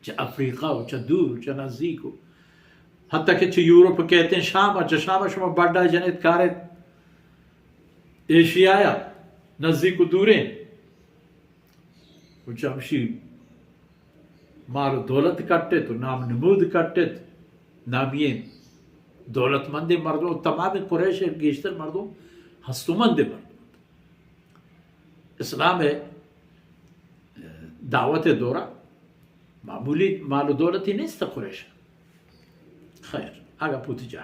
چه افریقا و چه دور و چه نزدیک و حتی که چه یوروپ کہتے ہیں شام چه شام شما بڑا جنت کارت ایشیایا نزدیک و دوریں و چه ہمشی مال و دولت کٹت و نام نمود کٹت نامیین دولت مند مردم تمام قریش گیشتر مردم ہستومند مردم اسلام دعوت دورہ معمولی مال و دولتی نیست قریش خیر آگا پوتی جا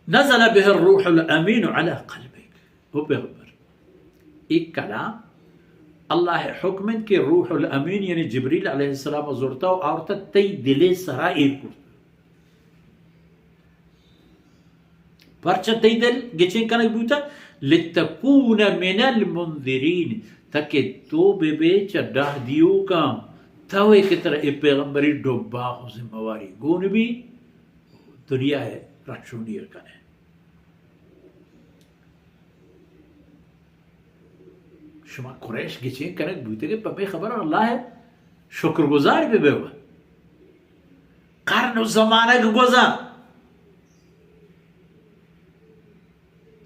نزل به الروح الامین علی قلبک وہ پیغمبر ایک کلام اللہ حکمن کے روح الامین یعنی جبریل علیہ السلام زورتا و آورتا تی دل سرائر کرتا پرچہ تی دل گچین کنک بوتا لتکون من المنذرین تاکہ تو بے بے چڈہ دیو کام تاوے کی طرح ای پیغمبری ڈوبا ہو ذمہواری گون بھی دنیا ہے رکشونی رکھنے شما قریش گچین کنک بوتے کہ پپے خبر اللہ ہے شکر گزار بھی بے ہوا قرن و زمانہ کا گزار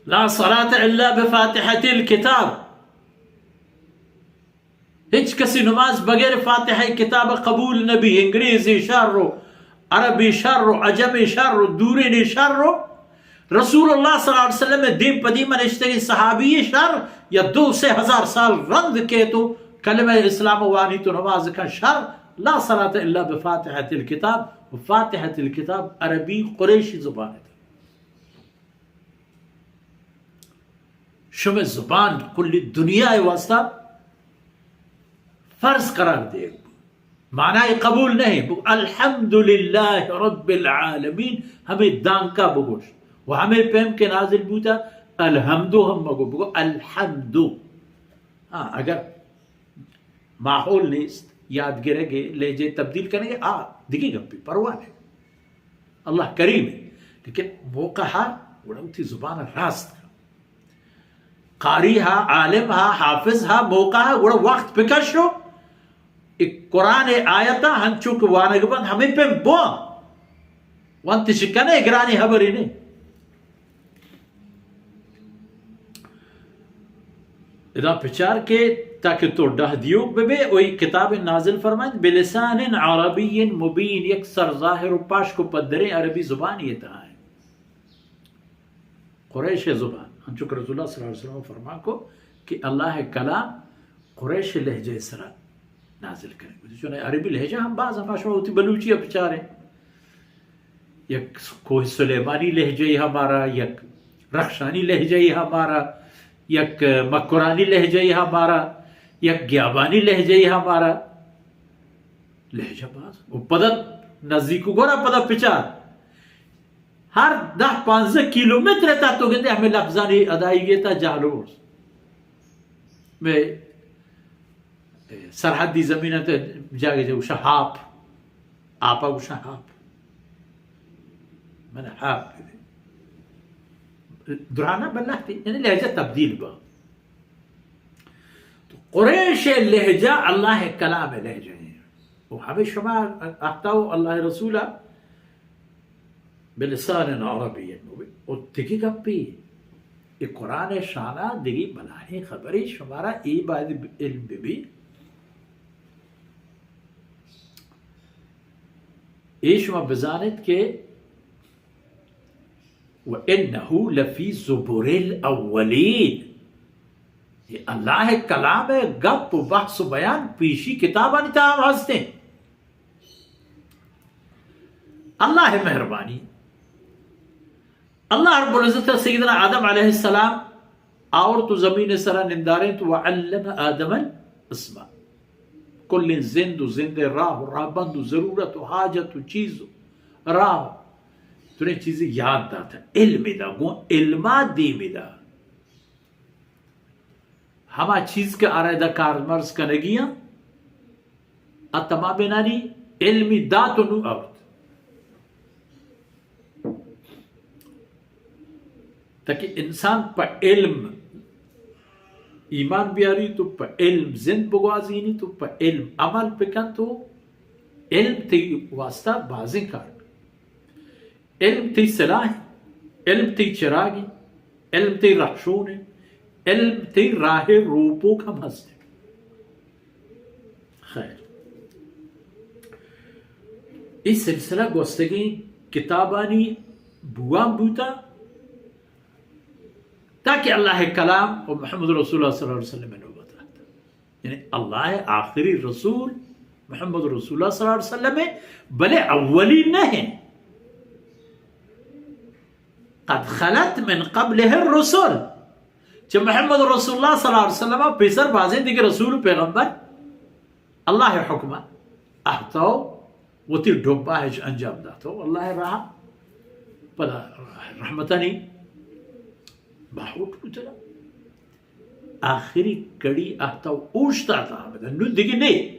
لا صلاة الا بفاتحة الكتاب ہیچ کسی نماز بغیر فاتحہ کتاب قبول نبی انگریزی شر عربی شر عجمی شر دورین شر رسول اللہ صلی اللہ علیہ وسلم میں دیم پدیم نشتگی صحابی شر یا 2,000 سال رند کے تو کلمہ اسلام وانی تو نماز کا شر لا صلاة الا بفاتحة الكتاب وفاتحة الكتاب عربی قریشی زبان ہے شمع زبان کل دنیا واسطہ فرض قرار دے معنی قبول نہیں الحمدللہ رب العالمین ہمیں دانکا بگوش و ہمیں پہم کے نازل بوتا الحمدو ہم بگو الحمدو اگر ماحول نیست یاد گرے گے لہجے تبدیل کریں گے دیکھیں گا پرواہ نہیں اللہ کریم ہے لیکن موقع وڑوتی زبان راست قاری عالم حافظ موقع وڑا وقت پکشو ایک قرآن آیتا ہنچوک وانگبند ہمیں پہ بوا وانتی شکنے گرانی حبری نے ادا پچار کے تاکہ تو ڈہ دیو بے وہی کتاب نازل فرمائیں بلسان عربی مبین یک سر ظاہر و پاش کو پدریں عربی زبان یہ تہا ہے قریش زبان ہنچوک رسول اللہ صلی اللہ علیہ وسلم فرما کو کہ اللہ کلام قریش لہجہ سرا نازل کریں چونہ عربی لہجہ ہم بعض ہماشا ہوتی بلوچی پچاریں یک کوہ سلیمانی لہجہ ہمارا یک رخشانی لہجہ ہمارا یک مکرانی لہجہ ہمارا یک گیابانی لہجہ ہمارا لہجہ باز وہ پدت نزدیکو گورا پدت پچار ہر 10-15 کلومیٹر تا تو گندے ہمیں لفظانی ادائی تا جہلوز میں سرحدی زمینہ تے جاگے جو شہاب آپا وہ شہاب میں نے حاب درانا بلّہ تھی یعنی لہجہ تبدیل با تو قریش لہجہ اللہ کلام لہجہ ہے وہ ہمیں شما احتاو اللہ رسولہ بلسان عربی اور تکی گپی یہ قرآن شانہ دیگی بلاہی خبری شمارا ای بعد علم بھی ای شما بزانت کہ وَإِنَّهُ لَفِي زُبُرِ الْأَوَّلِينَ یہ اللہ کلام ہے گپ و بحث و بیان پیشی کتابانی تاہم ہستے ہیں اللہ مہربانی اللہ رب العزت سیدنا آدم علیہ السلام اور تو زمین سرا ننداریں تو وعلم آدم الاسماء کل زند و زند راہ و رابند و ضرورت و حاجت و چیز و راہ تو نے چیزیں یاد دا تھا علم the given Ilma them the ہما چیز کے آرائدہ کارمرز کا نگیاں اتما بنانی علمی دا تو نو آورد تاکہ انسان پر علم ایمان بیاری تو پا علم زند بگوازینی تو پا علم عمل بکن تو علم تی واسطہ بازی کار علم تی سلاح علم تی چراغی علم تی رخشون علم تی راہ روپو کا مزد خیر اس سلسلہ گوستگی کتابانی بوام بوتا تاکہ اللہ کلام اور محمد رسول اللہ صلی اللہ علیہ وسلم نبوت رہتا یعنی اللہ آخری رسول محمد رسول اللہ صلی اللہ علیہ وسلم بلے اولی نہیں قد خلت من قبلہ الرسول چھ محمد رسول اللہ صلی اللہ علیہ وسلم پیسر بازیں دیکھ رسول پیغمبر اللہ حکمہ احتاو وہ تی ڈوبا ہے انجام داتو اللہ رہا پلا رحمتانی باہوٹ کچلا آخری کڑی احتاو اوشتا تھا نو دیکھ نہیں